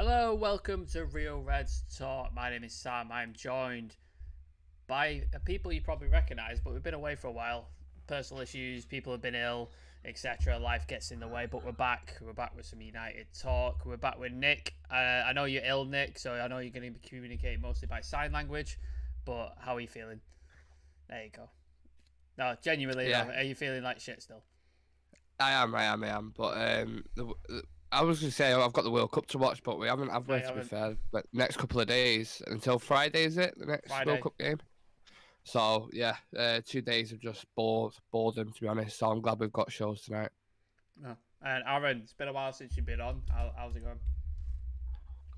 Hello, welcome to Real Reds Talk. My name is Sam. I'm joined by people you probably recognise, but we've been away for a while. Personal issues, people have been ill, etc. Life gets in the way, but we're back. We're back with some United talk. We're back with Nick. I know you're ill, Nick, so I know you're going to be communicating mostly by sign language, but how are you feeling? There you go. No, genuinely, Yeah, though, are you feeling like shit still? I am. But I was gonna say I've got the World Cup to watch, but we haven't, have No, we? you To be haven't. fair, but next couple of days until Friday, is it the next World Friday. Cup game? So yeah, 2 days of just boredom, to be honest. So I'm glad we've got shows tonight. No. And Aaron, it's been a while since you've been on. How's it going?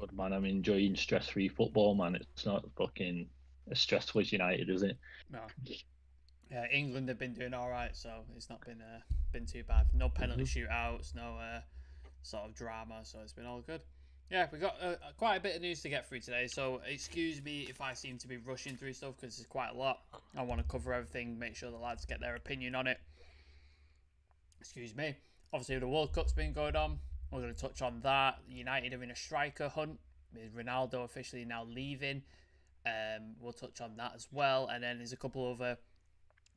Good man, I'm enjoying stress-free football, man. It's not fucking as stressful as United, is it? No. Yeah, England have been doing all right, so it's not been too bad. No penalty Hmm. shootouts, no sort of drama, so it's been all good. Yeah, we got quite a bit of news to get through today, so excuse me if I seem to be rushing through stuff because there's quite a lot. I want to cover everything, make sure the lads get their opinion on it. Excuse me. Obviously, the World Cup's been going on. We're going to touch on that. United are in a striker hunt with Ronaldo officially now leaving. We'll touch on that as well, and then there's a couple of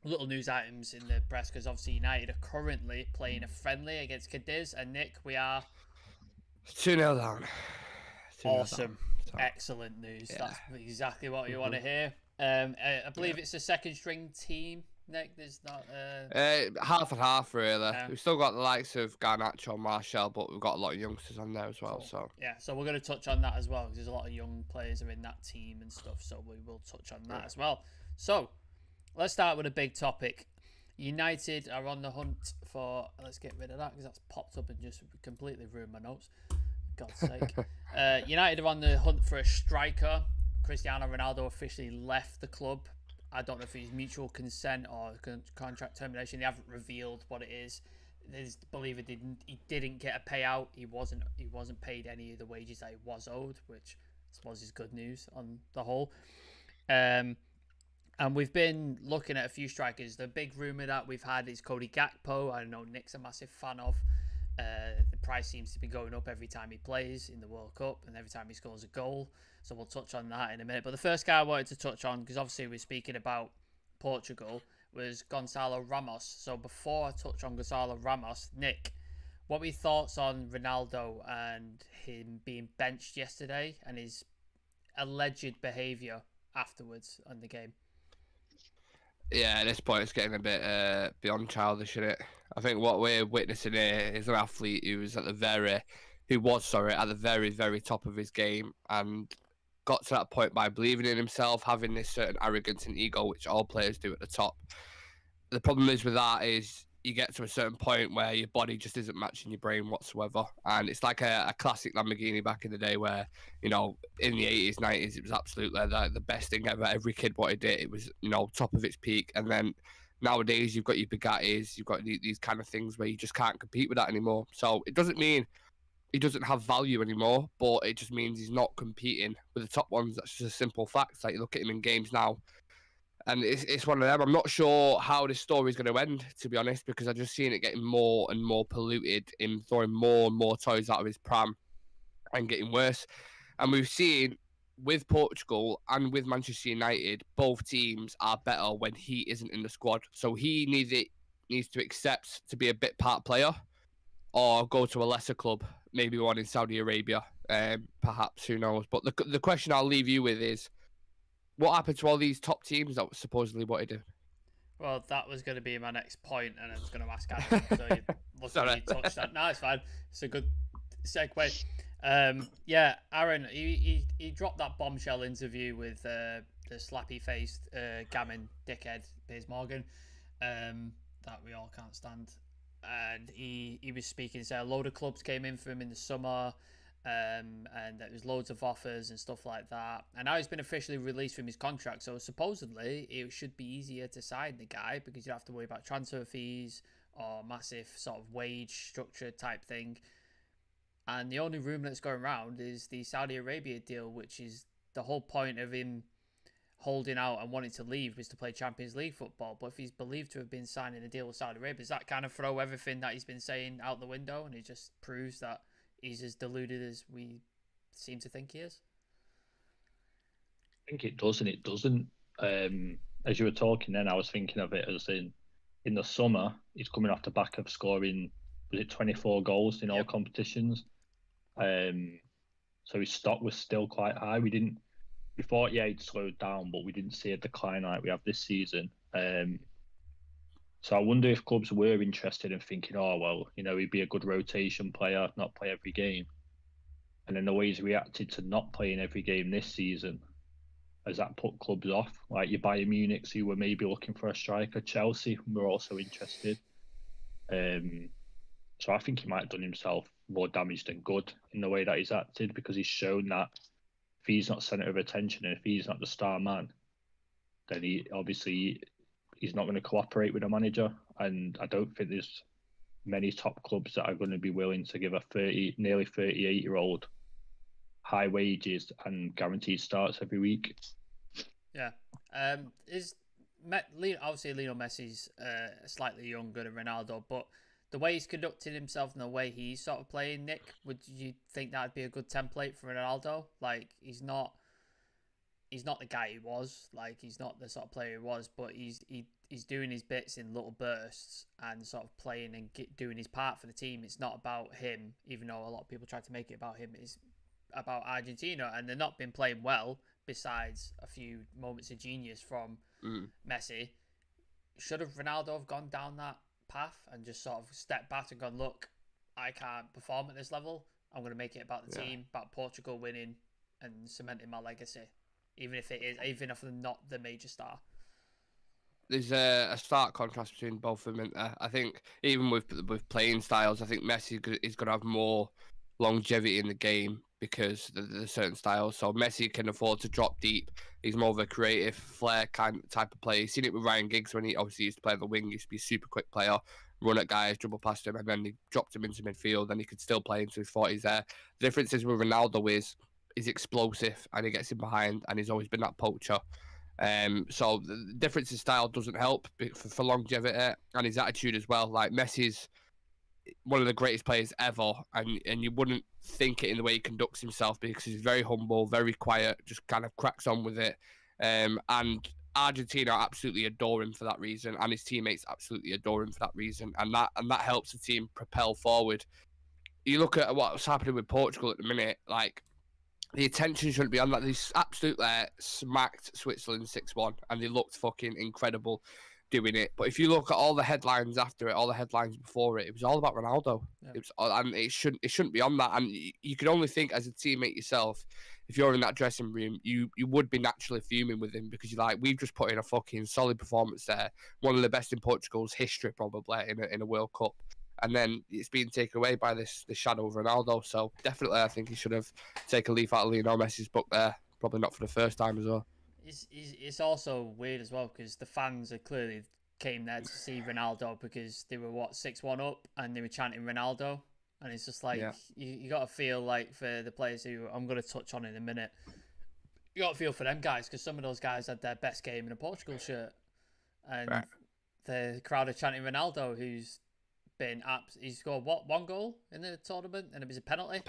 little news items in the press because obviously United are currently playing a friendly against Cadiz, and Nick, we are 2-0 down. 2-0 down. awesome, So excellent news. yeah. That's exactly what you want to Mhm. hear. I believe it's a second string team. Nick, there's not. Half and half, really. Yeah. We've still got the likes of Garnacho, Marshall, but we've got a lot of youngsters on there as well. Cool. So Yeah, so we're going to touch on that as well because there's a lot of young players are in that team and stuff. So we will touch on that as well. So let's start with a big topic. United are on the hunt for. Let's get rid of that because that's popped up and just completely ruined my notes. God's sake. United are on the hunt for a striker. Cristiano Ronaldo officially left the club. I don't know if it's mutual consent or contract termination. They haven't revealed what it is. They believe he didn't get a payout. He wasn't paid any of the wages that he was owed, which I suppose is good news on the whole. And we've been looking at a few strikers. The big rumour that we've had is Cody Gakpo. I know Nick's a massive fan of. The price seems to be going up every time he plays in the World Cup and every time he scores a goal. So we'll touch on that in a minute. But the first guy I wanted to touch on, because obviously we're speaking about Portugal, was Goncalo Ramos. So before I touch on Goncalo Ramos, Nick, what were your thoughts on Ronaldo and him being benched yesterday and his alleged behaviour afterwards on the game? yeah, at this point it's getting a bit beyond childish, isn't it? I think what we're witnessing here is an athlete who was at the very, very top of his game and got to that point by believing in himself, having this certain arrogance and ego, which all players do at the top. The problem is with that is you get to a certain point where your body just isn't matching your brain whatsoever. And it's like a classic Lamborghini back in the day where, in the 80s, 90s, it was absolutely the best thing ever. Every kid wanted it. It was, top of its peak. And then nowadays you've got your Bugattis, you've got these kind of things where you just can't compete with that anymore. So it doesn't mean he doesn't have value anymore, but it just means he's not competing with the top ones. That's just a simple fact. Like, you look at him in games now, and it's one of them. I'm not sure how this story is going to end, to be honest, because I've just seen it getting more and more polluted, him throwing more and more toys out of his pram and getting worse. And we've seen with Portugal and with Manchester United, both teams are better when he isn't in the squad. So he needs to accept to be a bit part player or go to a lesser club, maybe one in Saudi Arabia, perhaps, who knows. But the question I'll leave you with is, what happened to all these top teams that supposedly wanted him? Well, that was going to be my next point, and I was going to ask Adam. So luckily you touched that. No, it's fine. It's a good segue. Yeah, Aaron, he dropped that bombshell interview with the slappy faced gammon dickhead Piers Morgan, that we all can't stand. And he was speaking, so a load of clubs came in for him in the summer. And there was loads of offers and stuff like that. And now he's been officially released from his contract, so supposedly it should be easier to sign the guy because you don't have to worry about transfer fees or massive sort of wage structure type thing. And the only rumor that's going around is the Saudi Arabia deal, which is the whole point of him holding out and wanting to leave was to play Champions League football. But if he's believed to have been signing a deal with Saudi Arabia, does that kind of throw everything that he's been saying out the window, and it just proves that he's as deluded as we seem to think he is? I think it does and it doesn't. As you were talking then, I was thinking of it as in the summer, he's coming off the back of scoring, was it 24 goals in all competitions? So his stock was still quite high. We thought, yeah, he'd slowed down, but we didn't see a decline like we have this season. So I wonder if clubs were interested in thinking, oh, well, he'd be a good rotation player, not play every game. And then the way he's reacted to not playing every game this season, has that put clubs off? Like your Bayern Munichs, who were maybe looking for a striker, Chelsea were also interested. So I think he might have done himself more damage than good in the way that he's acted, because he's shown that if he's not centre of attention and if he's not the star man, then he's not going to cooperate with the manager. And I don't think there's many top clubs that are going to be willing to give a nearly 38-year-old high wages and guaranteed starts every week. Yeah. Obviously Lionel Messi's slightly younger than Ronaldo, but the way he's conducted himself and the way he's sort of playing, Nick, would you think that'd be a good template for Ronaldo? Like, he's not the guy he was. Like, he's not the sort of player he was, but he's doing his bits in little bursts and sort of playing and doing his part for the team. It's not about him, even though a lot of people try to make it about him. It's about Argentina, and they've not been playing well besides a few moments of genius from Messi. Should have Ronaldo have gone down that path and just sort of stepped back and gone, look, I can't perform at this level. I'm going to make it about the team, about Portugal winning and cementing my legacy, even if I'm not the major star. There's a stark contrast between both of them, isn't there? I think even with playing styles, I think Messi is going to have more longevity in the game because there's certain styles. So Messi can afford to drop deep. He's more of a creative flair type of player. You've seen it with Ryan Giggs when he obviously used to play on the wing. He used to be a super quick player, run at guys, dribble past him, and then he dropped him into midfield and he could still play into his 40s there. The difference is with Ronaldo is he's explosive and he gets in behind and he's always been that poacher. So the difference in style doesn't help for longevity, and his attitude as well. Like, Messi's one of the greatest players ever, and you wouldn't think it in the way he conducts himself, because he's very humble, very quiet, just kind of cracks on with it. And Argentina absolutely adore him for that reason, and his teammates absolutely adore him for that reason, and that helps the team propel forward. You look at what's happening with Portugal at the minute, like, the attention shouldn't be on that. They absolutely smacked Switzerland 6-1, and they looked fucking incredible doing it. But if you look at all the headlines after it, all the headlines before it, it was all about Ronaldo. Yeah. And it shouldn't be on that. And you can only think as a teammate yourself, if you're in that dressing room, you would be naturally fuming with him, because you're like, we've just put in a fucking solid performance there, one of the best in Portugal's history probably in a World Cup. And then it's being taken away by the shadow of Ronaldo. So definitely, I think he should have taken a leaf out of Lionel Messi's book there. Probably not for the first time as well. It's also weird as well, because the fans are clearly came there to see Ronaldo because they were 6-1 up and they were chanting Ronaldo, and it's just like you got to feel like for the players who I'm going to touch on in a minute, you got to feel for them guys, because some of those guys had their best game in a Portugal shirt, and the crowd are chanting Ronaldo, who's he's scored one goal in the tournament, and it was a penalty.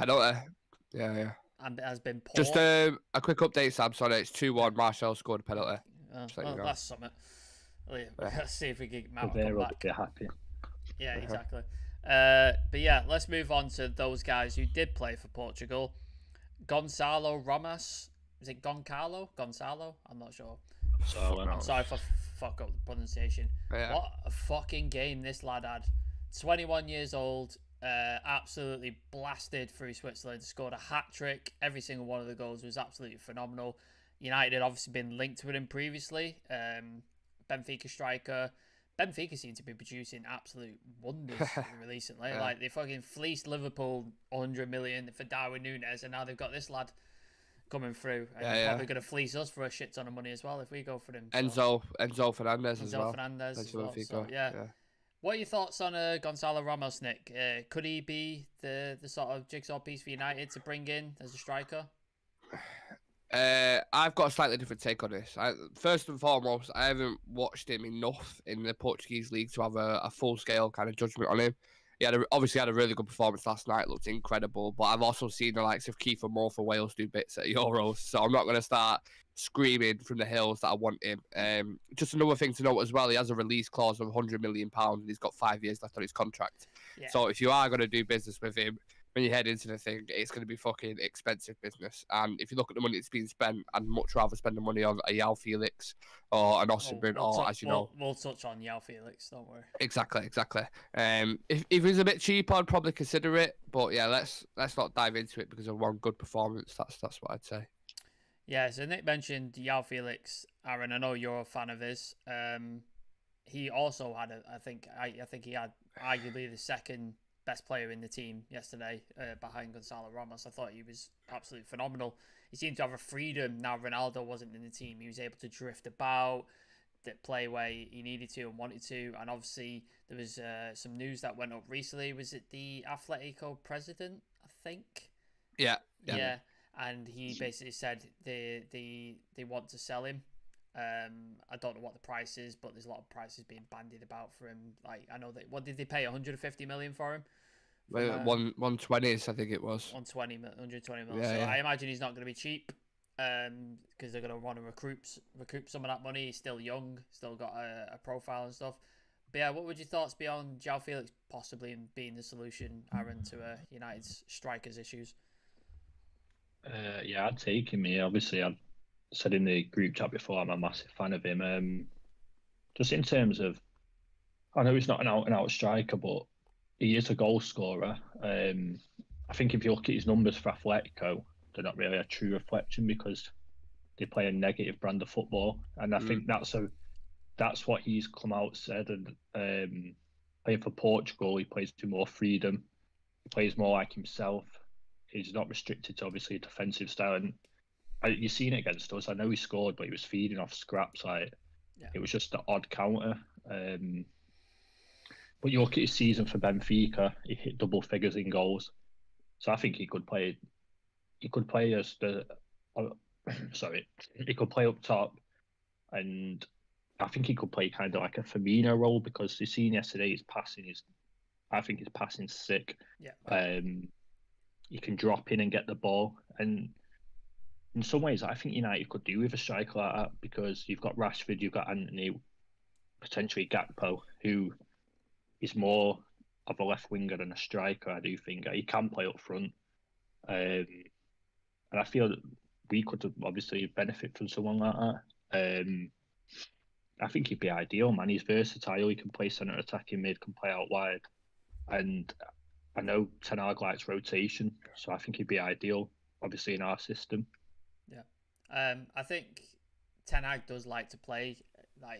Yeah. And it has been poor. Just a quick update, Sam. Sorry, it's 2-1. Marshall scored a penalty. That's something. Let's see if we can get Matt come back. Be happy. Yeah, exactly. But yeah, let's move on to those guys who did play for Portugal. Goncalo Ramos. Is it Goncalo? Gonzalo? I'm not sure. I'm sorry if I fuck up the pronunciation. Yeah. What a fucking game this lad had. 21 years old, absolutely blasted through Switzerland, scored a hat-trick. Every single one of the goals was absolutely phenomenal. United had obviously been linked with him previously. Benfica striker. Benfica seem to be producing absolute wonders recently. Yeah. Like, they fucking fleeced Liverpool 100 million for Darwin Núñez, and now they've got this lad coming through. And he's probably going to fleece us for a shit ton of money as well if we go for him. Enzo Fernandez as well. Enzo Fernandez as well. So, yeah. What are your thoughts on Goncalo Ramos, Nick? Could he be the sort of jigsaw piece for United to bring in as a striker? I've got a slightly different take on this. First and foremost, I haven't watched him enough in the Portuguese league to have a full-scale kind of judgment on him. he obviously had a really good performance last night. Looked incredible. But I've also seen the likes of Kiefer Moore for Wales do bits at Euros. So I'm not going to start screaming from the hills that I want him. Just another thing to note as well, he has a release clause of £100 million and he's got 5 years left on his contract. Yeah. So if you are going to do business with him, when you head into the thing, it's going to be fucking expensive business. And if you look at the money that's being spent, I'd much rather spend the money on a Joao Felix or an Osimhen, We'll touch on Joao Felix, don't worry. Exactly. If it was a bit cheaper, I'd probably consider it. But yeah, let's not dive into it because of one good performance. That's what I'd say. Yeah, so Nick mentioned Joao Felix. Aaron, I know you're a fan of his. He also had I think he had arguably the second best player in the team yesterday behind Goncalo Ramos. I thought he was absolutely phenomenal. He seemed to have a freedom. Now Ronaldo wasn't in the team. He was able to drift about, play where he needed to and wanted to. And obviously there was some news that went up recently. Was it the Atletico president, I think? Yeah. And he basically said they want to sell him. I don't know what the price is, but there's a lot of prices being bandied about for him. Like, I know that, what did they pay? 150 million for him? 120s, I think it was. 120 million. Yeah, so yeah. I imagine he's not going to be cheap, because they're going to want to recoup some of that money. He's still young, still got a profile and stuff. But yeah, what would your thoughts be on Joao Felix possibly being the solution, Aaron, to United's strikers' issues? Yeah, I'd take him here. Obviously, I've said in the group chat before, I'm a massive fan of him. Just in terms of, I know he's not an out-and-out striker, but he is a goal scorer. I think if you look at his numbers for Atletico, they're not really a true reflection because they play a negative brand of football, and I think that's what he's come out said. And playing for Portugal, he plays to more freedom. He plays more like himself. He's not restricted to obviously a defensive style. And you've seen it against us. I know he scored, but he was feeding off scraps. It was just an odd counter. But you look at his season for Benfica, he hit double figures in goals. So I think he could play. He could play as the. He could play up top, and I think he could play kind of like a Firmino role because you seen yesterday his passing I think his passing's sick. Yeah. You can drop in and get the ball, and in some ways, I think United could do with a striker like that because you've got Rashford, you've got Anthony, potentially Gakpo, who is more of a left winger than a striker. I do think he can play up front, and I feel that we could obviously benefit from someone like that. I think he'd be ideal, man. He's versatile. He can play centre attacking mid, can play out wide, and I know Ten Hag likes rotation, so I think he'd be ideal, obviously, in our system. Yeah. I think Ten Hag does like to play,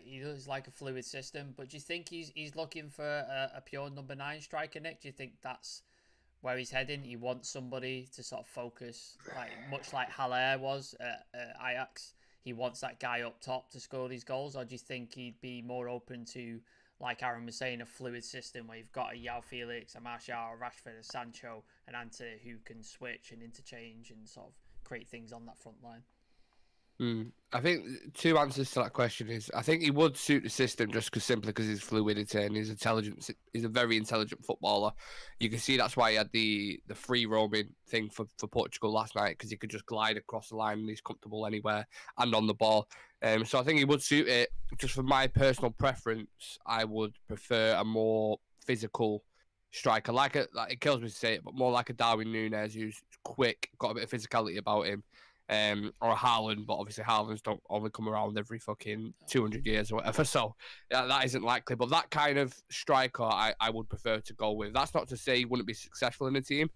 he does like a fluid system, but do you think he's looking for a pure number 9 striker, Nick? Do you think that's where he's heading? He wants somebody to sort of focus, much like Haller was at Ajax. He wants that guy up top to score these goals, or do you think he'd be more open to, like Aaron was saying, a fluid system where you've got a Joao Felix, a Martial, a Rashford, a Sancho, and Ante who can switch and interchange and sort of create things on that front line? I think 2 answers to that question is I think he would suit the system just simply because his fluidity and his intelligence. He's a very intelligent footballer. You can see that's why he had the free roaming thing for Portugal last night, because he could just glide across the line and he's comfortable anywhere and on the ball. So I think he would suit it. Just for my personal preference, I would prefer a more physical striker, it kills me to say it, but more like a Darwin Núñez who's quick, got a bit of physicality about him. Or a Haaland, but obviously Haalands don't only come around every fucking 200 years or whatever, so that isn't likely. But that kind of striker I would prefer to go with. That's not to say he wouldn't be successful in the team.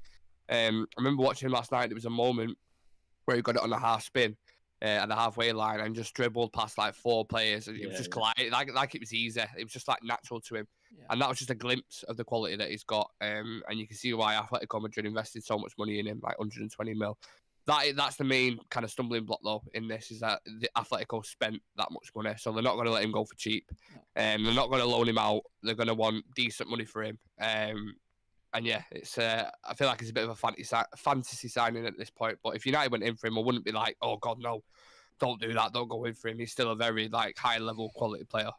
I remember watching him last night. There was a moment where he got it on a half spin at the halfway line and just dribbled past 4 players. It was just gliding, like it was easy. It was just natural to him. Yeah. And that was just a glimpse of the quality that he's got. And you can see why Atletico Madrid invested so much money in him, 120 mil. That's the main kind of stumbling block, though, in this, is that the Atletico spent that much money, so they're not going to let him go for cheap. They're not going to loan him out. They're going to want decent money for him. And yeah, it's I feel like it's a bit of a fantasy signing at this point. But if United went in for him, I wouldn't be like, oh God, no, don't do that, don't go in for him. He's still a very high level quality player.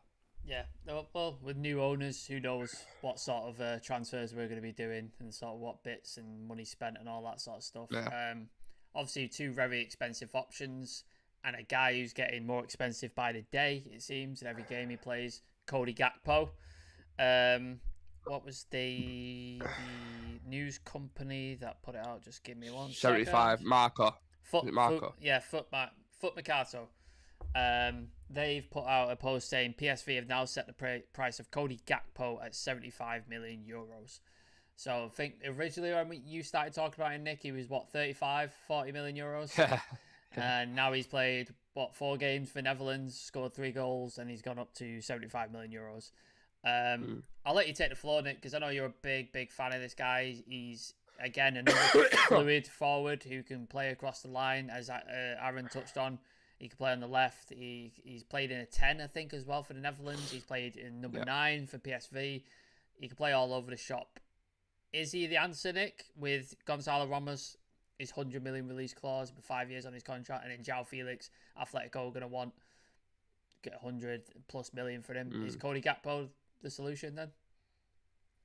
Yeah, well, with new owners, who knows what sort of transfers we're going to be doing and sort of what bits and money spent and all that sort of stuff. Yeah. Obviously, two very expensive options and a guy who's getting more expensive by the day, it seems, in every game he plays, Cody Gakpo. What was the news company that put it out? Just give me 1 second. 75, Marco. Is it Marco? Foot Mercato. They've put out a post saying PSV have now set the price of Cody Gakpo at 75 million euros. So I think originally when you started talking about him, Nick, he was what, 35, 40 million euros? And now he's played, 4 games for Netherlands, scored 3 goals, and he's gone up to 75 million euros. I'll let you take the floor, Nick, because I know you're a big fan of this guy. He's, again, another fluid forward who can play across the line, as Aaron touched on. He can play on the left. He's played in a 10, I think, as well for the Netherlands. He's played in number 9 for PSV. He can play all over the shop. Is he the answer, Nick, with Goncalo Ramos, his 100 million release clause, for 5 years on his contract, and then Joao Felix, Atletico going to want get 100 plus million for him? Is Cody Gakpo the solution then?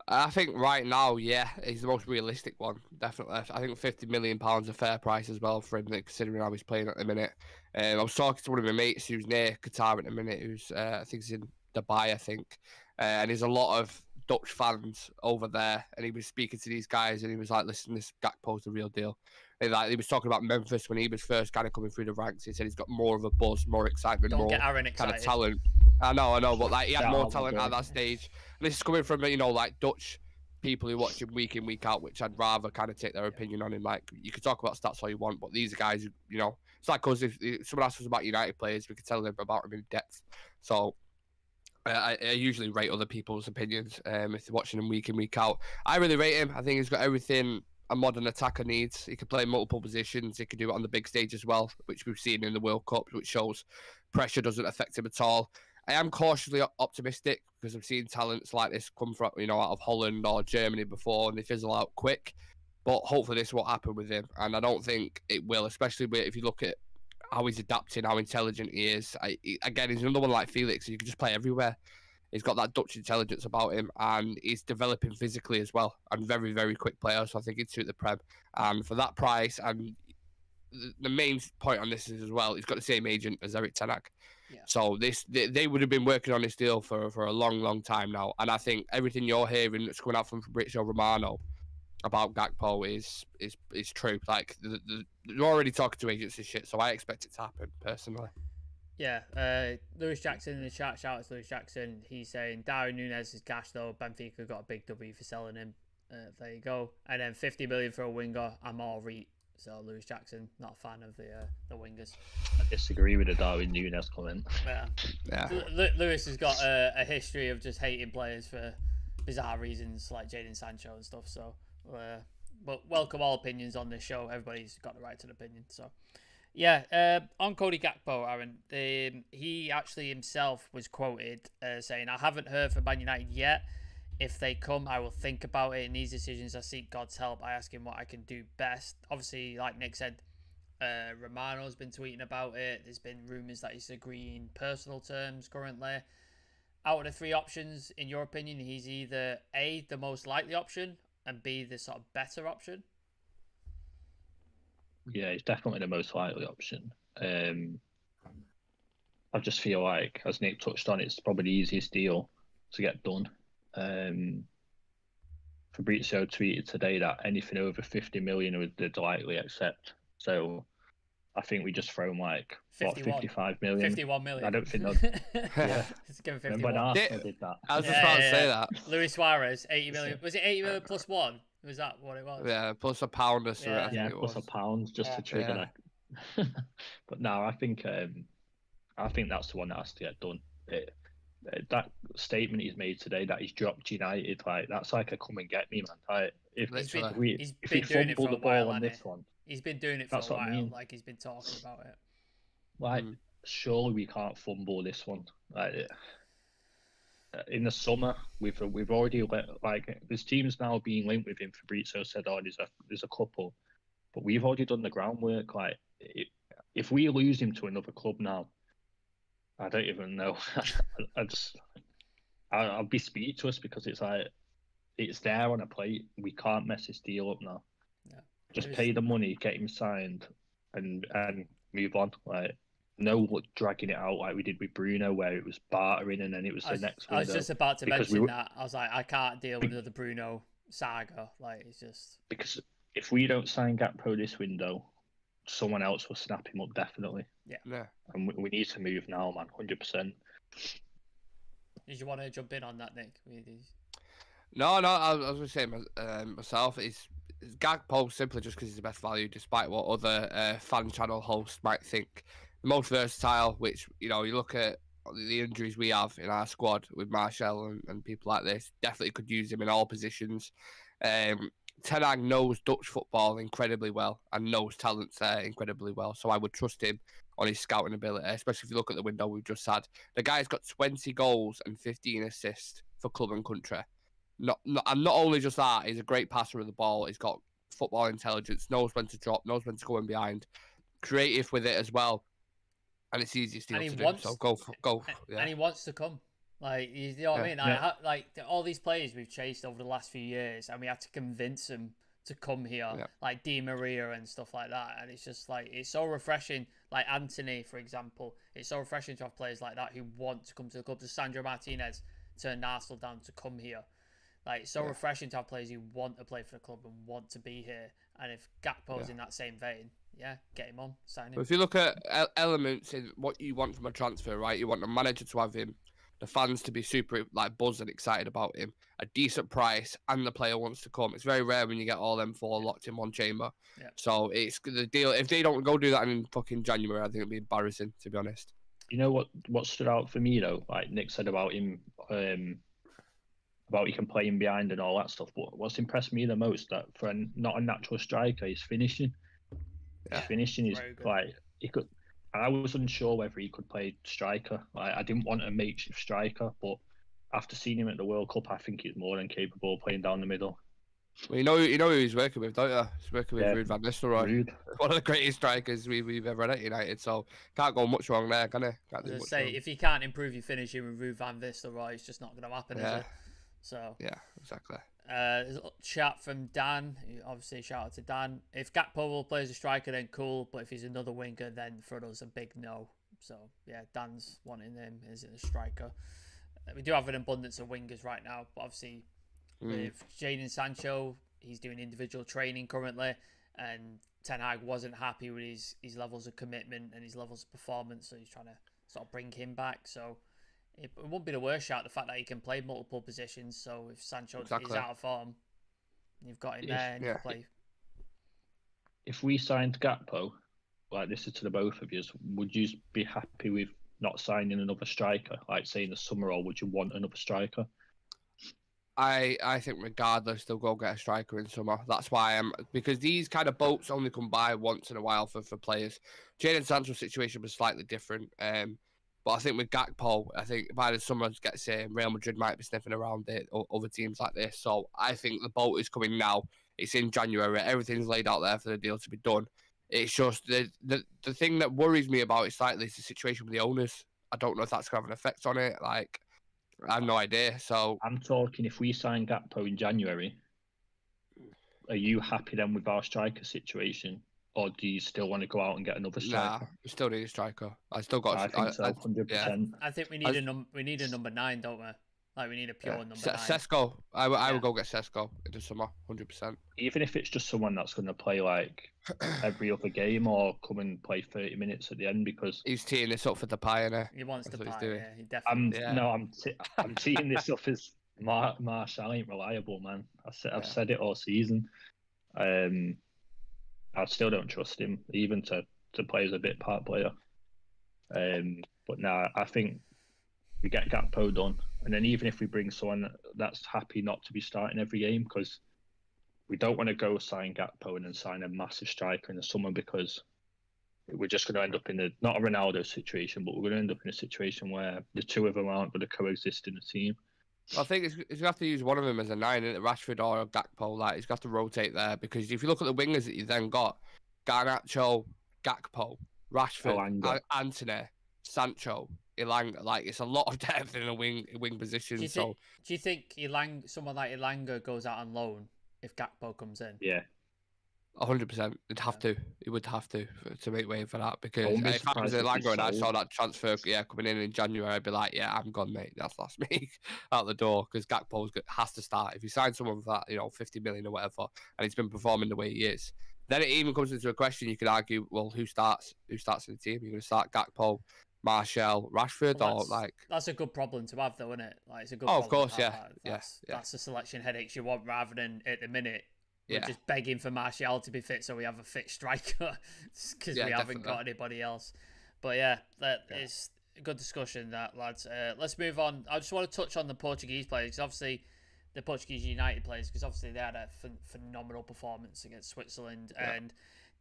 I think right now, yeah, he's the most realistic one, definitely. I think £50 million a fair price as well for him, considering how he's playing at the minute. I was talking to one of my mates who's near Qatar at the minute, who's I think he's in Dubai, I think, and there's a lot of Dutch fans over there, and he was speaking to these guys, and he was like, "Listen, this Gakpo's the real deal." And he was talking about Memphis when he was first kind of coming through the ranks. He said he's got more of a buzz, more excitement, Don't more get Aaron kind of excited. talent. I know, but like he had more talent at that stage. And this is coming from like Dutch people who watch him week in, week out, which I'd rather kind of take their opinion on him. Like, you can talk about stats all you want, but these are guys who, it's like us. If someone asks us about United players, we can tell them about them in depth. So I usually rate other people's opinions if they're watching him week in, week out. I really rate him. I think he's got everything a modern attacker needs. He can play multiple positions. He can do it on the big stage as well, which we've seen in the World Cup, which shows pressure doesn't affect him at all. I am cautiously optimistic because I've seen talents like this come from, out of Holland or Germany before, and they fizzle out quick. But hopefully this won't happen with him, and I don't think it will, especially if you look at how he's adapting, how intelligent he is. Again, he's another one like Felix. You can just play everywhere. He's got that Dutch intelligence about him, and he's developing physically as well, and very, very quick player. So I think he'd suit the Prem. And for that price, and the main point on this is as well, he's got the same agent as Erik ten Hag. Yeah. So they would have been working on this deal for a long time now. And I think everything you're hearing that's coming out from Fabrizio Romano about Gakpo is true. Like, they're already talking to agents and shit, so I expect it to happen, personally. Yeah, Lewis Jackson in the chat, shout out to Lewis Jackson. He's saying Darwin Núñez is gash though. Benfica got a big W for selling him. There you go. And then 50 million for a winger. I'm all REIT. So Lewis Jackson, not a fan of the wingers. I disagree with the Darwin Núñez comment. Yeah. Lewis has got a history of just hating players for bizarre reasons, like Jadon Sancho and stuff. So, but welcome all opinions on this show. Everybody's got the right to an opinion. So, yeah. On Cody Gakpo, Aaron, he actually himself was quoted saying, "I haven't heard from Man United yet. If they come, I will think about it. In these decisions, I seek God's help. I ask him what I can do best." Obviously, like Nick said, Romano's been tweeting about it. There's been rumours that he's agreeing personal terms currently. Out of the 3 options, in your opinion, he's either A, the most likely option, and B, the sort of better option? Yeah, he's definitely the most likely option. I just feel like, as Nick touched on, it's probably the easiest deal to get done. Fabrizio tweeted today that anything over 50 million they'd likely accept. So I think we just throw him like 55 million. 51 million. I don't think that. Yeah. Let's give him 51. Remember when Arsenal did that? I was just about to say that. Luis Suarez, 80 million. Was it 80 million plus 1? Was that what it was? Yeah, plus a pound or something. Yeah, plus a pound just to trigger that. But no, I think that's the one that has to get done. That statement he's made today that he's dropped United, like, that's like a come and get me, man. Like, if we fumble the ball on this one, he's been doing it for a while. I mean. Like, he's been talking about it. Like, surely we can't fumble this one. Like, in the summer, we've already there's teams now being linked with him. Fabrizio said, "Oh, there's a couple," but we've already done the groundwork. Like, if we lose him to another club now, I don't even know. I'll be speechless because it's like it's there on a plate. We can't mess this deal up now. Yeah. Just pay the money, get him signed, and move on. Like no dragging it out like we did with Bruno, where it was bartering and then it was the next window. I was just about to mention that. I was like, I can't deal with another Bruno saga. Like it's just because if we don't sign Gakpo this window, someone else will snap him up definitely. Yeah. And we need to move now, man, 100%. Did you want to jump in on that, Nick? No, I was going to say myself. It's Gakpo simply just because he's the best value, despite what other fan channel hosts might think. The most versatile, which, you look at the injuries we have in our squad with Martial and people like this, definitely could use him in all positions. Ten Hag knows Dutch football incredibly well and knows talents there incredibly well, so I would trust him on his scouting ability, especially if you look at the window we've just had. The guy's got 20 goals and 15 assists for club and country. And not only just that, he's a great passer of the ball. He's got football intelligence, knows when to drop, knows when to go in behind, creative with it as well, and it's easy to do. So go. Yeah. And he wants to come. Like, you know what I mean? Like all these players we've chased over the last few years, and we had to convince them to come here, like Di Maria and stuff like that. And it's just like, it's so refreshing. Like Anthony, for example, it's so refreshing to have players like that who want to come to the club. Sandro Martinez turned Arsenal down to come here. Like, it's so refreshing to have players who want to play for the club and want to be here. And if Gakpo's in that same vein, get him on, sign him. But if you look at elements in what you want from a transfer, right? You want the manager to have him, the fans to be super buzzed and excited about him, a decent price, and the player wants to come. It's very rare when you get all them four locked in one chamber. Yeah. So it's the deal. If they don't go do that in fucking January, I think it'd be embarrassing, to be honest. You know what stood out for me though, like Nick said about him, about he can play in behind and all that stuff. But what's impressed me the most, that for not a natural striker, he's finishing. Yeah. His finishing is like he could. And I was unsure whether he could play striker. Like, I didn't want a makeshift striker, but after seeing him at the World Cup, I think he's more than capable of playing down the middle. Well, you know who he's working with, don't you? He's working with Ruud van Nistelrooy. One of the greatest strikers we've ever had at United, so can't go much wrong there, can he? If you can't improve your finishing with Ruud van Nistelrooy, it's just not going to happen, is it? So yeah, exactly. There's a chat from Dan. Obviously, shout out to Dan. If Gakpo will play as a striker, then cool. But if he's another winger, then for us, a big no. So yeah, Dan's wanting him as a striker. We do have an abundance of wingers right now, but obviously with Jadon Sancho, he's doing individual training currently, and Ten Hag wasn't happy with his levels of commitment and his levels of performance, so he's trying to sort of bring him back. So it won't be the worst shout, the fact that he can play multiple positions. So if Sancho is out of form, you've got him there and you play. If we signed Gakpo, like this is to the both of you, would you be happy with not signing another striker, like say in the summer, or would you want another striker? I think regardless, they'll go get a striker in summer. That's why because these kind of boats only come by once in a while for players. Jadon Sancho's situation was slightly different. But I think with Gakpo, I think by the summer gets in, Real Madrid might be sniffing around it, or other teams like this. So I think the boat is coming now. It's in January. Everything's laid out there for the deal to be done. It's just the thing that worries me about it slightly is the situation with the owners. I don't know if that's going to have an effect on it. Like, I have no idea. So I'm talking, if we sign Gakpo in January, are you happy then with our striker situation? Or do you still want to go out and get another striker? Nah, we still need a striker. I still got. I think so, 100%. Yeah. I think we need a number 9, don't we? Like, we need a pure number 9. Sesko. I would go get Sesko in the summer, 100%. Even if it's just someone that's going to play like every other game or come and play 30 minutes at the end, because he's teeing this up for the pioneer. He wants to play. Yeah, he definitely. I'm teeing this up as Martial ain't reliable, man. I've said it all season. I still don't trust him, even to play as a bit part player. But now I think we get Gakpo done, and then even if we bring someone that's happy not to be starting every game, because we don't want to go sign Gakpo and then sign a massive striker in the summer, because we're just going to end up in not a Ronaldo situation, but we're going to end up in a situation where the two of them aren't going to coexist in the team. I think he's going to have to use one of them as a 9, Rashford or Gakpo. Like, he's got to rotate there, because if you look at the wingers that you then got, Garnacho, Gakpo, Rashford, Anthony, Sancho, Elanga, like it's a lot of depth in a wing position. Do you think someone like Elanga goes out on loan if Gakpo comes in? Yeah. 100%. It'd have to. It would have to make way for that, because be if I was surprised if Elanga he's and I sold. saw that transfer coming in January, I'd be like, yeah, I'm gone, mate. That's last week out the door, because Gakpo has to start. If you sign someone for that, 50 million or whatever, and he's been performing the way he is, then it even comes into a question. You could argue, well, who starts in the team? You're going to start Gakpo, Martial, Rashford, or like? That's a good problem to have, though, isn't it? Like, it's a good. Oh, of problem course, to have yeah, that. That's the selection headaches you want, rather than at the minute. We're just begging for Martial to be fit so we have a fit striker, because we haven't got anybody else. But yeah, that is a good discussion, that, lads. Let's move on. I just want to touch on the Portuguese players, because obviously the Portuguese United players, because obviously they had a phenomenal performance against Switzerland, and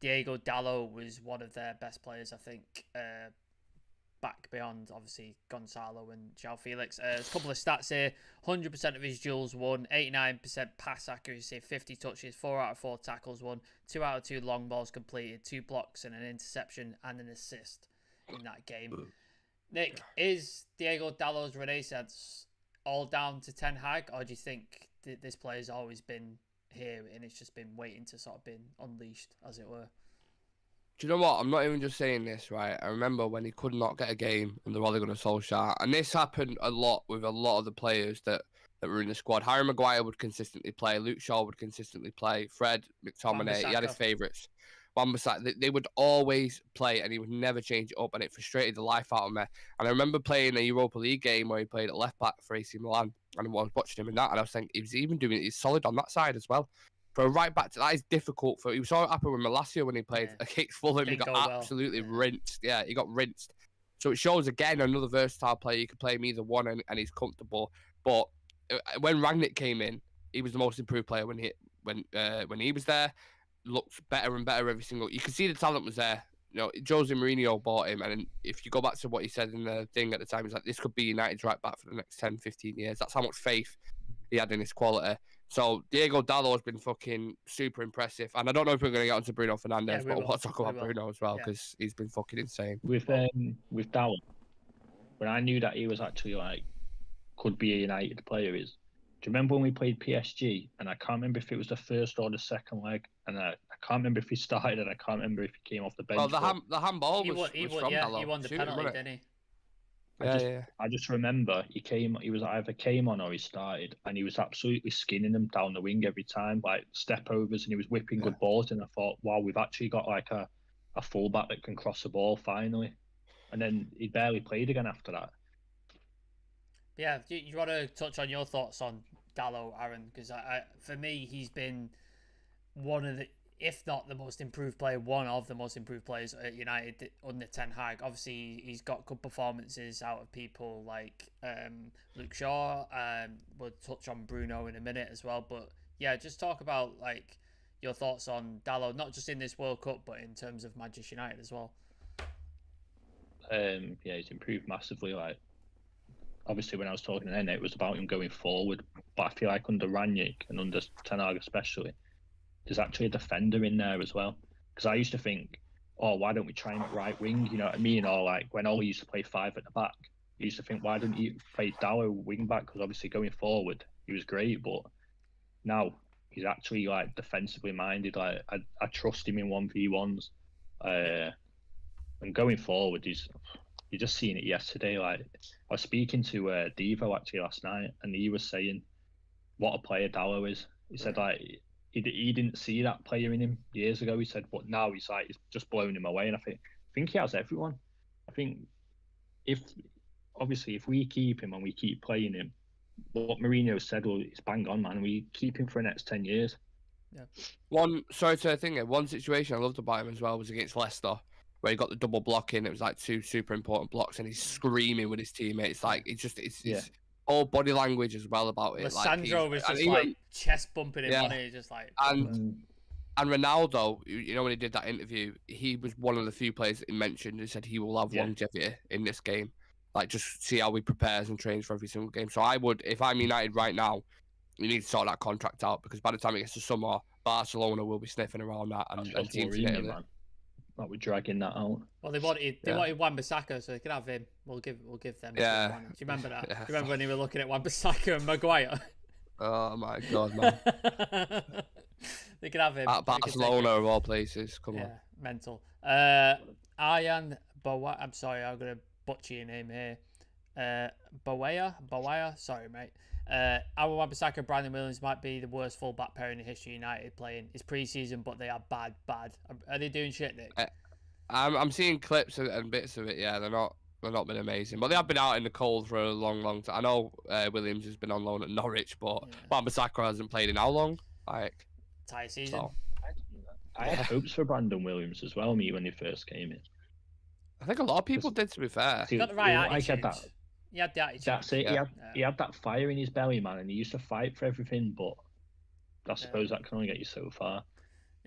Diego Dallo was one of their best players, I think, back beyond obviously Goncalo and Joao Felix. There's a couple of stats here. 100% of his duels won, 89% pass accuracy, 50 touches, 4 out of 4 tackles won, 2 out of 2 long balls completed, 2 blocks and an interception and an assist in that game. Nick, is Diego Dallo's renaissance all down to Ten Hag, or do you think this player's always been here and it's just been waiting to sort of been unleashed, as it were? Do you know what? I'm not even just saying this, right? I remember when he could not get a game under Ole Gunnar Solskjaer, and this happened a lot with a lot of the players that were in the squad. Harry Maguire would consistently play, Luke Shaw would consistently play, Fred, McTominay, he had his favourites. Wan-Bissaka, they would always play, and he would never change it up, and it frustrated the life out of me. And I remember playing a Europa League game where he played at left back for AC Milan, and I was watching him in that, and I was thinking he's solid on that side as well. For a right back, that is difficult. He was so happy with Malacia when he played against Fulham. He got absolutely rinsed. Yeah, he got rinsed. So it shows, again, another versatile player. You can play him either one, and he's comfortable. But when Rangnick came in, he was the most improved player when he was there. Looked better and better every single. You could see the talent was there. Jose Mourinho bought him, and if you go back to what he said in the thing at the time, he's like, this could be United's right back for the next 10, 15 years. That's how much faith he had in his quality. So Diego Dallo has been fucking super impressive, and I don't know if we're going to get onto Bruno Fernandes, but we'll talk about Bruno as well, because he's been fucking insane. With Dallo, when I knew that he was actually could be a United player, do you remember when we played PSG? And I can't remember if it was the first or the second leg, and I can't remember if he started, and I can't remember if he came off the bench. Well, the handball was from Dallo. He won the penalty, didn't he? I just remember he was either came on or he started, and he was absolutely skinning them down the wing every time, like step overs, and he was whipping good balls. And I thought, wow, we've actually got like a fullback that can cross the ball finally. And then he barely played again after that. Yeah, do you want to touch on your thoughts on Dallo, Aaron? Because for me, he's been one of the, if not the most improved player, one of the most improved players at United under Ten Hag. Obviously, he's got good performances out of people like Luke Shaw. We'll touch on Bruno in a minute as well. But yeah, just talk about like your thoughts on Dallo, not just in this World Cup, but in terms of Manchester United as well. Yeah, he's improved massively. Like, obviously, when I was talking then, it was about him going forward. But I feel like under Rangnick and under Ten Hag especially, there's actually a defender in there as well. Because I used to think, oh, why don't we try him at right wing? You know what I mean? Or like when Ole used to play 5 at the back, you used to think, why don't you play Dallo wing back? Because obviously going forward, he was great. But now he's actually like defensively minded. Like I trust him in 1v1s. And going forward, you're just seeing it yesterday. Like I was speaking to Devo actually last night, and he was saying what a player Dallo is. He said like he didn't see that player in him years ago. He said, but now he's just blown him away. And I think he has everyone. I think if we keep him and we keep playing him, what Mourinho said, well, it's bang on, man. We keep him for the next 10 years. Yeah. One situation I loved about him as well was against Leicester, where he got the double block in. It was like 2 super important blocks, and he's screaming with his teammates. Like it's all body language as well about it. Sandro was just like chest bumping him on it, just like. And Ronaldo, when he did that interview, he was one of the few players that he mentioned who said he will have longevity in this game. Like, just see how he prepares and trains for every single game. So I would, if I'm United right now, you need to sort that contract out, because by the time it gets to summer, Barcelona will be sniffing around that, and teams in Italy. that we're dragging that out. Well, they wanted Wan-Bissaka, so they could have him. We'll give them. Yeah. Do you remember that? Yeah. Do you remember when they were looking at Wan-Bissaka and Maguire? Oh my god, man! They could have him. At Barcelona of all places, come on. Mental. Aryan Bawa. I'm sorry, I'm gonna butcher your name here. Bawaya. Sorry, mate. Our Wan-Bissaka, Brandon Williams might be the worst full-back pairing in history of United playing. It's pre-season, but they are bad. Are they doing shit, Nick? I'm seeing clips and bits of it. Yeah, they're not been amazing, but they have been out in the cold for a long time. I know Williams has been on loan at Norwich, but Wan-Bissaka hasn't played in how long? Like entire season. So. I had hopes for Brandon Williams as well. Me when he first came in. I think a lot of people did. To be fair, He got the right attitude. He had the attitude. That's it. Yeah. He had that fire in his belly, man, and he used to fight for everything. But I suppose that can only get you so far.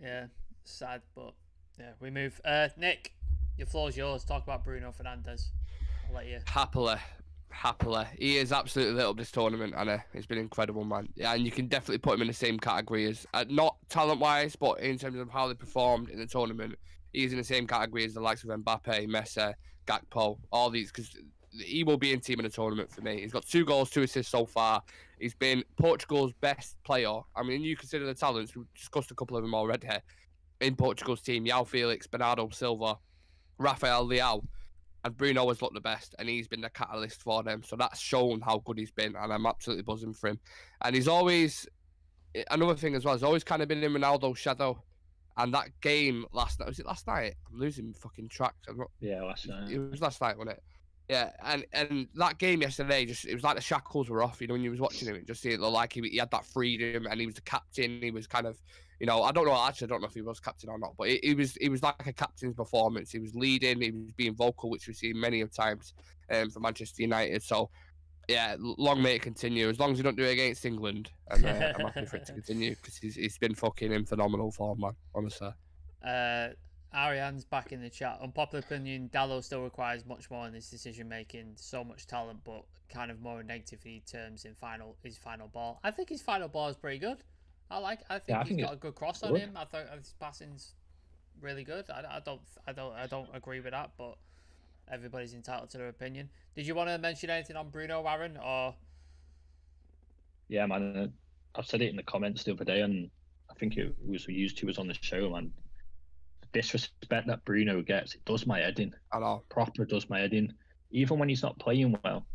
Yeah, sad, but yeah, we move. Nick, your floor's yours. Talk about Bruno Fernandes. I'll let you. Happily. He is absolutely lit up this tournament, and he's been incredible, man. Yeah, and you can definitely put him in the same category as, not talent-wise, but in terms of how they performed in the tournament, he's in the same category as the likes of Mbappe, Messi, Gakpo, all these, because he will be in team in the tournament for me. He's got 2 goals, 2 assists so far. He's been Portugal's best player. I mean, you consider the talents. We've discussed a couple of them already in Portugal's team. Joao Felix, Bernardo Silva, Rafael Leao. And Bruno has looked the best, and he's been the catalyst for them. So that's shown how good he's been, and I'm absolutely buzzing for him. And he's always, another thing as well, he's always kind of been in Ronaldo's shadow. And that game last night, was it last night? I'm losing fucking track. Yeah, last night. It was last night, wasn't it? Yeah, and that game yesterday, it was like the shackles were off, when you was watching him. It just seemed like he had that freedom, and he was the captain. He was kind of, I don't know if he was captain or not, but it was like a captain's performance. He was leading, he was being vocal, which we've seen many of times for Manchester United. So, yeah, long may it continue. As long as you don't do it against England, and I'm happy for it to continue, because he's been fucking in phenomenal form, man, honestly. Ariane's back in the chat. Unpopular opinion, Dallo still requires much more in his decision making. So much talent, but kind of more in negative terms in his final ball. I think his final ball is pretty good. I think he's got a good cross on him. I thought his passing's really good. I don't agree with that, but everybody's entitled to their opinion. Did you want to mention anything on Bruno, Aaron, or? Yeah, man. I've said it in the comments the other day, and I think it was was on the show, man. Disrespect that Bruno gets, it does my head in. I know. Proper does my head in. Even when he's not playing well.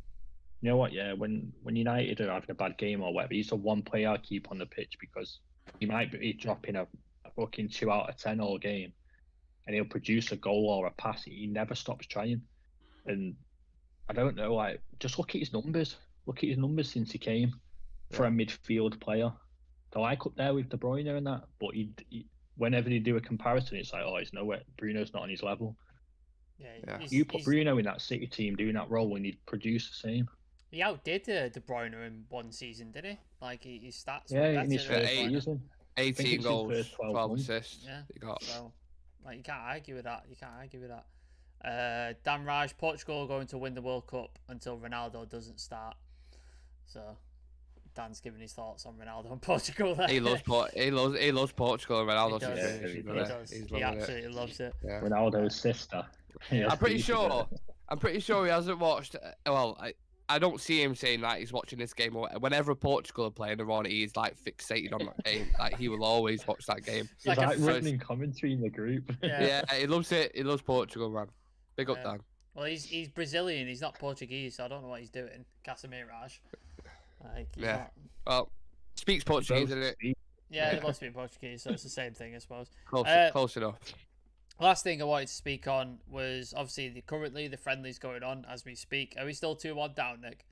You know what, yeah, when United are having a bad game or whatever, he's the one player I keep on the pitch, because he might be dropping a fucking 2 out of 10 all game, and he'll produce a goal or a pass. He never stops trying. And I don't know, just look at his numbers. Look at his numbers since he came for a midfield player. They're like up there with De Bruyne and that, but he whenever they do a comparison, it's like, he's nowhere. Bruno's not on his level. Yeah. You put Bruno in that City team doing that role, and he'd produce the same. He outdid De Bruyne in one season, didn't he? Like his stats. Yeah, in his first season. 18 goals, 12 assists. Yeah. He got. So, you can't argue with that. Dan Raj, Portugal are going to win the World Cup until Ronaldo doesn't start. So, Dan's giving his thoughts on Ronaldo and Portugal there. He loves Portugal and Ronaldo. He absolutely loves it. Yeah. Ronaldo's sister. I'm pretty sure he hasn't watched. Well, I don't see him saying that he's watching this game. Whenever Portugal are playing, they're on, he's like fixated on that game. Like he will always watch that game. He's like running commentary in the group. Yeah, he loves it. He loves Portugal, man. Big up, Dan. Well, he's Brazilian. He's not Portuguese, so I don't know what he's doing. Casemiro. Not... Well, speaks Portuguese, isn't it? Yeah, they both speak Portuguese, so it's the same thing, I suppose. Close enough. Last thing I wanted to speak on was obviously currently the friendlies going on as we speak. Are we still 2-1 down, Nick?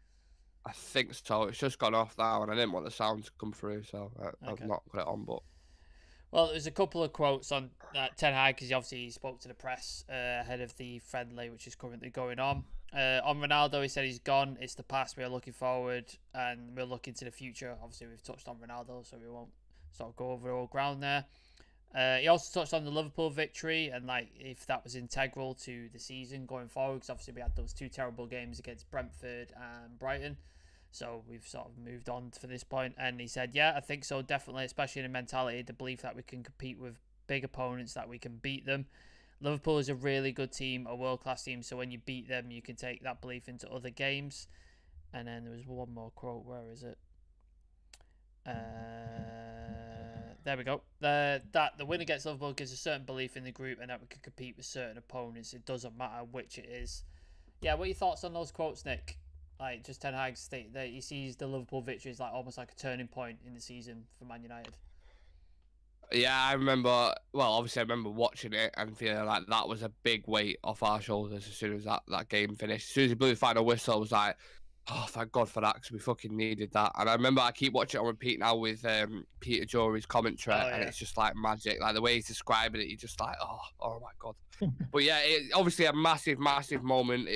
I think so. It's just gone off now, and I didn't want the sound to come through, so I've not got it on. But there's a couple of quotes on Ten Hag, because he spoke to the press ahead of the friendly, which is currently going on. On Ronaldo, he said he's gone. It's the past. We're looking forward, and we're looking to the future. Obviously, we've touched on Ronaldo, so we won't sort of go over all ground there. He also touched on the Liverpool victory and if that was integral to the season going forward, because obviously we had those 2 terrible games against Brentford and Brighton, so we've sort of moved on for this point. And he said, yeah, I think so, definitely, especially in the mentality, the belief that we can compete with big opponents, that we can beat them. Liverpool is a really good team, a world-class team, so when you beat them, you can take that belief into other games. And then there was one more quote. Where is it? There we go. That the win against Liverpool gives a certain belief in the group and that we can compete with certain opponents. It doesn't matter which it is. Yeah, what are your thoughts on those quotes, Nick? Like, just Ten Hag state that he sees the Liverpool victory as like almost like a turning point in the season for Man United. Yeah, I remember. Well, obviously, I remember watching it and feeling like that was a big weight off our shoulders as soon as that game finished. As soon as he blew the final whistle, I was like, "Oh, thank God for that," because we fucking needed that. And I remember I keep watching it on repeat now with Peter Jory's commentary, and it's just like magic. Like the way he's describing it, you're just like, "Oh my God." But yeah, it obviously a massive, massive moment.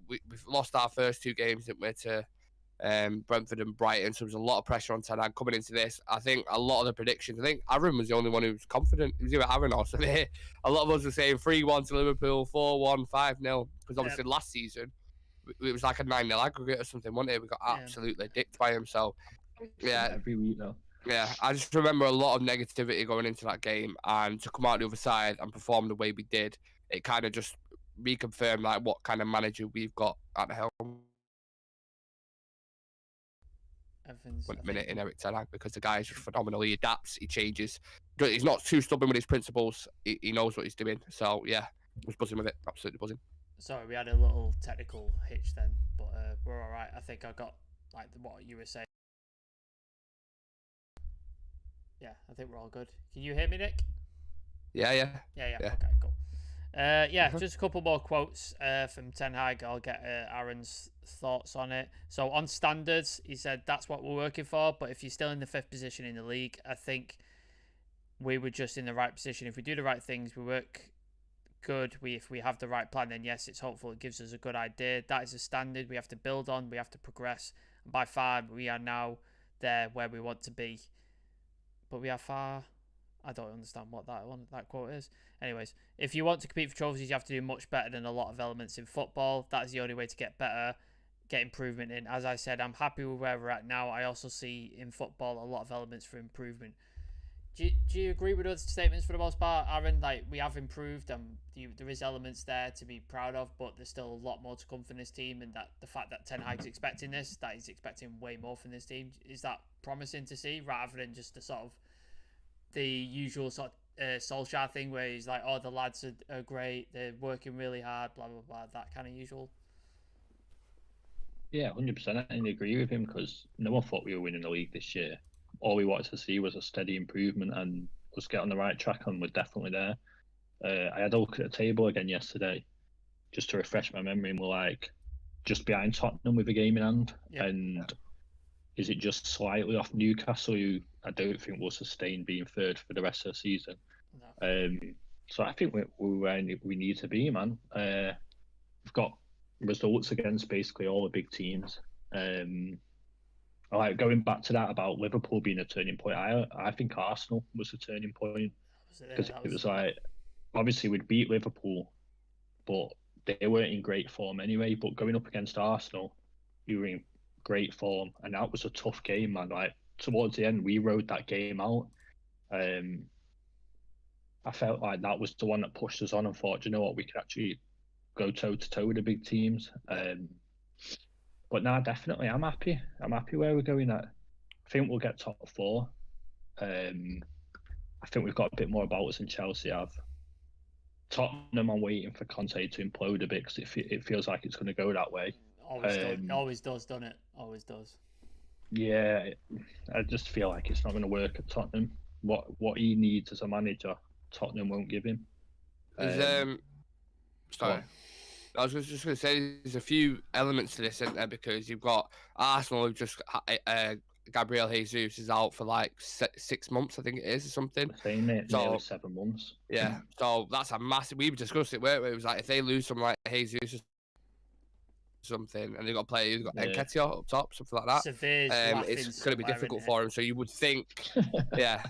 We've lost our first 2 games, didn't we, to Brentford and Brighton, so there was a lot of pressure on Ten Hag coming into this. I think a lot of the predictions, I think Aaron was the only one who was confident. It was either Aaron or Severe. A lot of us were saying 3-1 to Liverpool, 4-1, 5-0, because obviously last season it was like a 9-0 aggregate or something, wasn't it? We got absolutely dicked by him. So yeah, every week though. Yeah, I just remember a lot of negativity going into that game, and to come out the other side and perform the way we did, it kind of just reconfirmed like what kind of manager we've got at the helm. Minute in Eric Ten Hag, because the guy is just phenomenal. He adapts, he changes. He's not too stubborn with his principles. He knows what he's doing. So yeah, I was buzzing with it. Absolutely buzzing. Sorry, we had a little technical hitch then, but we're all right. I think I got like what you were saying. Yeah, I think we're all good. Can you hear me, Nick? Yeah. Okay, cool. Just a couple more quotes from Ten Hag. I'll get Aaron's thoughts on it. So on standards, he said that's what we're working for, but if you're still in the 5th position in the league, I think we were just in the right position. If we do the right things, we work good. If we have the right plan, then yes, it's hopeful. It gives us a good idea. That is a standard we have to build on. We have to progress. And by far, we are now there where we want to be. But we are far... I don't understand what that quote is. Anyways, if you want to compete for trophies, you have to do much better than a lot of elements in football. That is the only way to get better, get improvement in. As I said, I'm happy with where we're at now. I also see in football a lot of elements for improvement. Do you agree with those statements for the most part, Aaron? Like, we have improved and there is elements there to be proud of, but there's still a lot more to come from this team, and that the fact that Ten Hag's expecting this, that he's expecting way more from this team, is that promising to see rather than just the sort of the usual sort of Solskjaer thing where he's like, oh, the lads are great, they're working really hard, blah, blah, blah, that kind of usual? Yeah, 100%. I agree with him, because no one thought we were winning the league this year. All we wanted to see was a steady improvement and us get on the right track, and we're definitely there. I had a look at the table again yesterday just to refresh my memory, and we're like just behind Tottenham with a game in hand. Yeah. And is it just slightly off Newcastle, who I don't think will sustain being 3rd for the rest of the season? No. So I think we're where we need to be, man. We've got results against basically all the big teams. Like going back to that about Liverpool being a turning point, I think Arsenal was a turning point, because it was like, obviously we'd beat Liverpool, but they weren't in great form anyway. But going up against Arsenal, you were in great form, and that was a tough game, man. Like towards the end, we rode that game out. I felt like that was the one that pushed us on and thought, you know what, we could actually go toe to toe with the big teams. But now, definitely, I'm happy. I'm happy where we're going at. I think we'll get top 4. I think we've got a bit more about us than Chelsea have. Tottenham, I'm waiting for Conte to implode a bit, because it feels like it's going to go that way. Always does, doesn't it? Always does. Yeah, I just feel like it's not going to work at Tottenham. What he needs as a manager, Tottenham won't give him. Sorry. I was just going to say there's a few elements to this, isn't there? Because you've got Arsenal, who've just Gabriel Jesus is out for like 6 months, I think it is, or something. Nearly 7 months. Yeah, so that's a massive. We discussed it, weren't we? It was like if they lose someone like Jesus or something, and they've got to play, you've got Nketiah up top, something like that. It's going to be difficult for him. So you would think, yeah.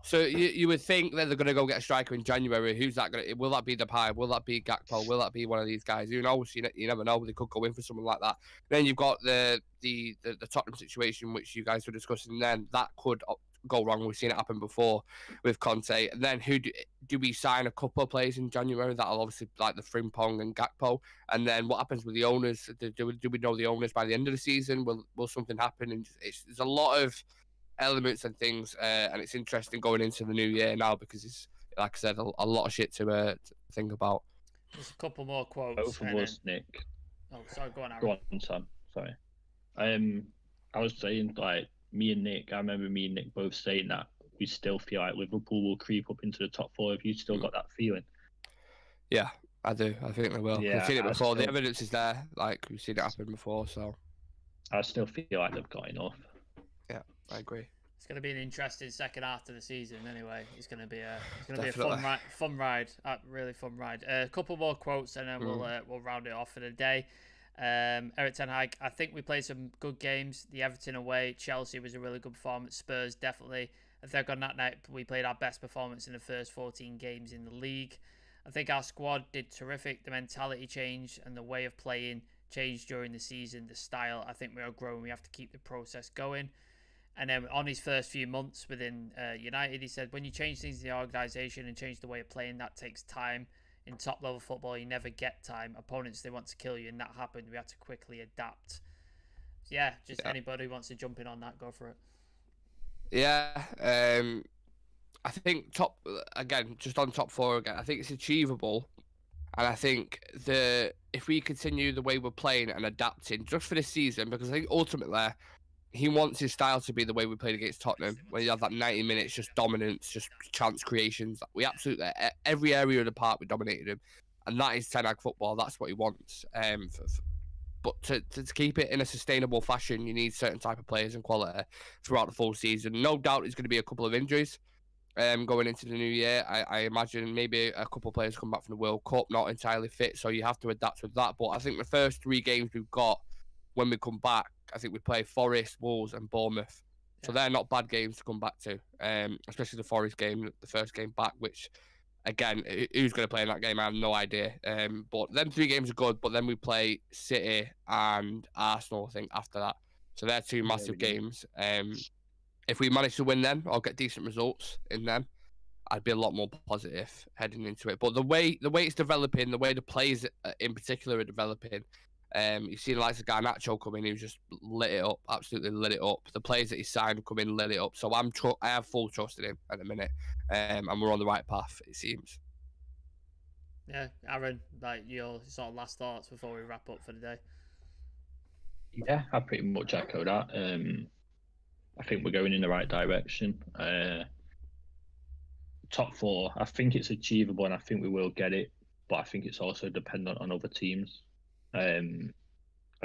So you would think that they're going to go get a striker in January. Who's that going to? Will that be Depay? Will that be Gakpo? Will that be one of these guys? Who knows? You never know. They could go in for someone like that. Then you've got the Tottenham situation, which you guys were discussing. Then that could go wrong. We've seen it happen before with Conte. And then who do we sign? A couple of players in January that'll obviously like the Frimpong and Gakpo. And then what happens with the owners? Do we know the owners by the end of the season? Will something happen? And there's a lot of elements and things, and it's interesting going into the new year now because it's, like I said, a lot of shit to think about. There's a couple more quotes. Both of us, Nick. Oh, sorry, go on, Aaron. Go on, Sam. Sorry. I was saying, like, me and Nick, I remember me and Nick both saying that we still feel like Liverpool will creep up into the top 4. Have you still got that feeling? Yeah, I do. I think they will. Yeah, we've seen it before. The evidence is there. Like, we've seen it happen before, so. I still feel like they've got enough. Yeah, I agree. It's going to be an interesting second half of the season. Anyway, it's going to be a fun ride, really fun ride. A couple more quotes, and then we'll round it off for the day. Erik ten Hag, I think we played some good games. The Everton away, Chelsea was a really good performance. Spurs definitely. I think on that night we played our best performance in the first 14 games in the league. I think our squad did terrific. The mentality changed and the way of playing changed during the season. The style, I think we are growing. We have to keep the process going. And then on his first few months within United, he said, when you change things in the organisation and change the way of playing, that takes time. In top-level football, you never get time. Opponents, they want to kill you, and that happened. We had to quickly adapt. So anybody who wants to jump in on that, go for it. Yeah, I think just on top 4 again, I think it's achievable. And I think if we continue the way we're playing and adapting just for this season, because I think ultimately he wants his style to be the way we played against Tottenham, when you have that 90 minutes, just dominance, just chance creations. We absolutely, every area of the park, we dominated him. And that is Ten Hag football. That's what he wants. But to keep it in a sustainable fashion, you need certain type of players and quality throughout the full season. No doubt there's going to be a couple of injuries going into the new year. I imagine maybe a couple of players come back from the World Cup, not entirely fit, so you have to adapt with that. But I think the first 3 games we've got, when we come back, I think we play Forest, Wolves and Bournemouth. So they're not bad games to come back to, especially the Forest game, the first game back, which, again, who's going to play in that game? I have no idea. But them 3 games are good, but then we play City and Arsenal, I think, after that. So they're 2 massive games. If we manage to win them or get decent results in them, I'd be a lot more positive heading into it. But the way it's developing, the way the players in particular are developing, you've seen the likes of Garnacho come in, who just lit it up, absolutely lit it up. The players that he signed come in, lit it up. So I have full trust in him at the minute, and we're on the right path, it seems. Yeah, Aaron, like your sort of last thoughts before we wrap up for the day. Yeah, I pretty much echo that. I think we're going in the right direction. Top 4, I think it's achievable, and I think we will get it. But I think it's also dependent on other teams. I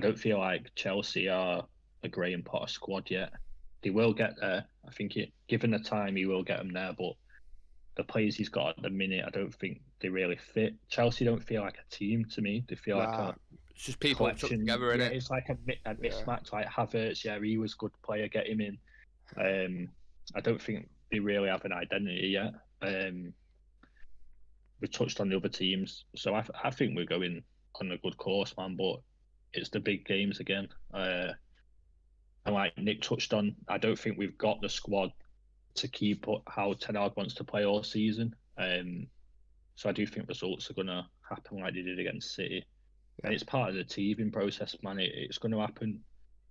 don't feel like Chelsea are a Graham Potter squad yet. They will get there. I think given the time, he will get them there. But the players he's got at the minute, I don't think they really fit. Chelsea don't feel like a team to me. They feel like it's just people put together in it. It's like a mismatch. Like Havertz, he was a good player. Get him in. I don't think they really have an identity yet. We touched on the other teams, so I think we're going on a good course, man. But it's the big games again. And like Nick touched on, I don't think we've got the squad to keep up how Ten Hag wants to play all season. So I do think results are going to happen like they did against City. Yeah. And it's part of the teething process, man. It's going to happen.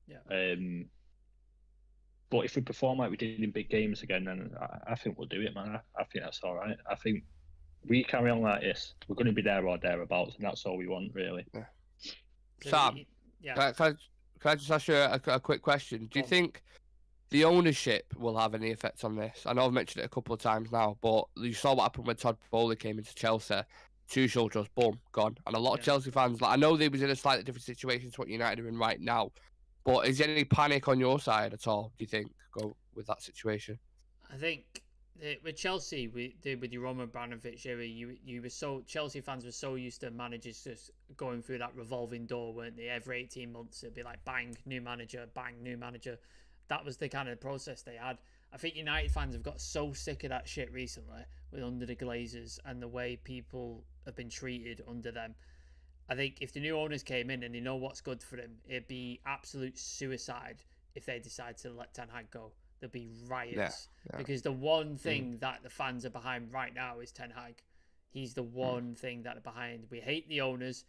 Yeah. But if we perform like we did in big games again, then I think we'll do it, man. I think that's all right. I think we carry on like this, we're going to be there or thereabouts, and that's all we want, really. Yeah. Sam, can I just ask you a quick question? Do you think the ownership will have any effect on this? I know I've mentioned it a couple of times now, but you saw what happened when Todd Bowley came into Chelsea. Tuchel just, boom, gone. And a lot of Chelsea fans, I know they was in a slightly different situation to what United are in right now, but is there any panic on your side at all, do you think, go with that situation? I think with Chelsea, with your Roman Abramovich era, you were so, Chelsea fans were so used to managers just going through that revolving door, weren't they? Every 18 months, it'd be like bang, new manager, bang, new manager. That was the kind of process they had. I think United fans have got so sick of that shit recently with under the Glazers and the way people have been treated under them. I think if the new owners came in and they know what's good for them, it'd be absolute suicide if they decide to let Ten Hag go. There'll be riots. Yeah. Because the one thing that the fans are behind right now is Ten Hag. He's the one thing that are behind. We hate the owners.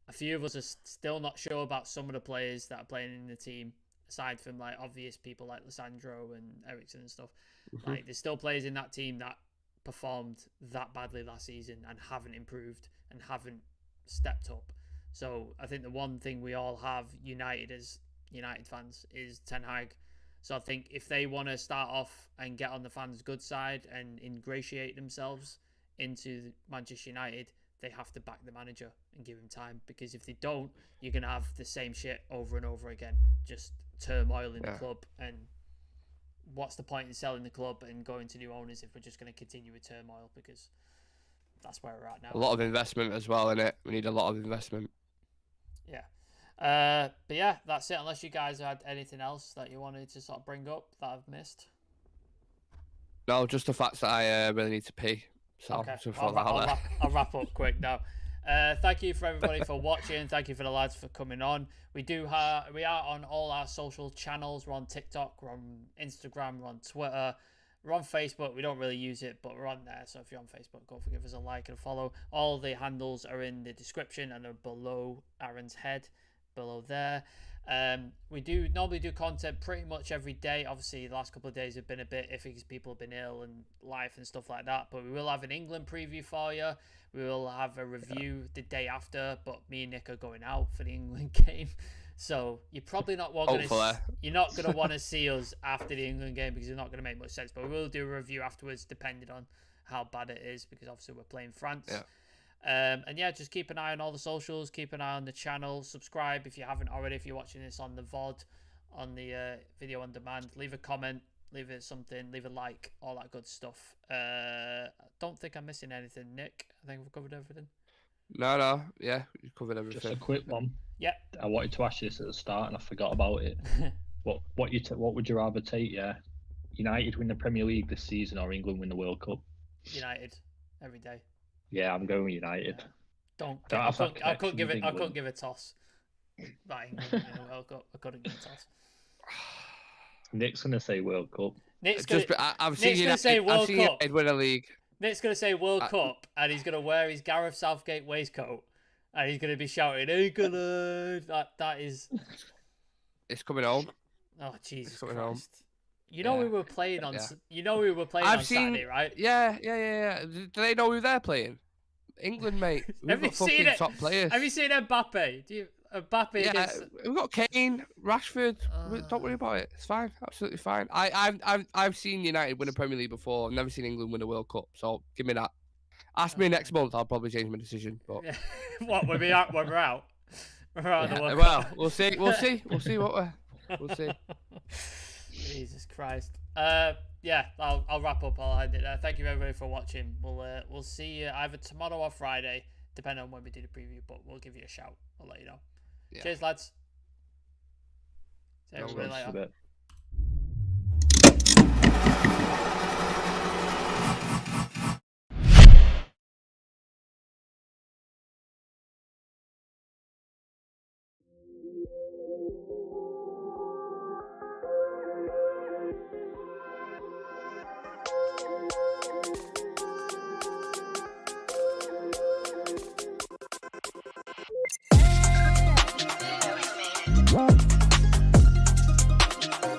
A few of us are still not sure about some of the players that are playing in the team, aside from like obvious people like Lissandro and Eriksen and stuff. Like there's still players in that team that performed that badly last season and haven't improved and haven't stepped up. So I think the one thing we all have united as United fans is Ten Hag. So I think if they want to start off and get on the fans' good side and ingratiate themselves into Manchester United, they have to back the manager and give him time, because if they don't, you're going to have the same shit over and over again, just turmoil in the club. And what's the point in selling the club and going to new owners if we're just going to continue with turmoil, because that's where we're at now. A lot of investment as well, innit? We need a lot of investment. Yeah. But yeah, that's it. Unless you guys had anything else that you wanted to sort of bring up that I've missed. No, just the fact that I really need to pee. So okay, I'll wrap up quick now. Thank you for everybody for watching. Thank you for the lads for coming on. We are on all our social channels. We're on TikTok, we're on Instagram, we're on Twitter, we're on Facebook. We don't really use it, but we're on there. So if you're on Facebook, go give us a like and a follow. All the handles are in the description and are below Aaron's head, below there. We do normally do content pretty much every day. Obviously the last couple of days have been a bit iffy because people have been ill and life and stuff like that, but we will have an England preview for you. We will have a review the day after, but me and Nick are going out for the England game, so you're probably not going to want to see us after the England game, because it's not going to make much sense. But we will do a review afterwards depending on how bad it is, because obviously we're playing France. And yeah, just keep an eye on all the socials, keep an eye on the channel, subscribe if you haven't already, if you're watching this on the VOD, on the video on demand. Leave a comment, leave it something, leave a like, all that good stuff. I don't think I'm missing anything, Nick. I think we've covered everything. No, yeah, you covered everything. Just a quick one. Yeah. I wanted to ask you this at the start and I forgot about it. What would you rather take? Yeah, United win the Premier League this season or England win the World Cup? United, every day. Yeah, I'm going United. Yeah. I couldn't give a toss. That England in the World Cup. I couldn't give a toss. Nick's gonna say World Cup. I've seen United win a league. Nick's gonna say World Cup, and he's gonna wear his Gareth Southgate waistcoat, and he's gonna be shouting "England!" That is. It's coming home. Oh Jesus Christ! Home. You know we were playing on. You know we were playing on Saturday, right? Yeah. Do they know who they're playing? England, mate. We've got fucking top players. Have you seen Mbappe? Mbappe? Yeah, we've got Kane, Rashford. Don't worry about it. It's fine. Absolutely fine. I've seen United win a Premier League before. I've never seen England win a World Cup. So give me that. Ask me next month. I'll probably change my decision. But what? When we're out? We're out of the World well, Cup. we'll see. We'll see. Jesus Christ. Yeah, I'll wrap up. I'll end it there. Thank you everybody for watching. We'll see you either tomorrow or Friday, depending on when we do the preview. But we'll give you a shout. I'll let you know. Yeah. Cheers, lads. See everybody later. Wow.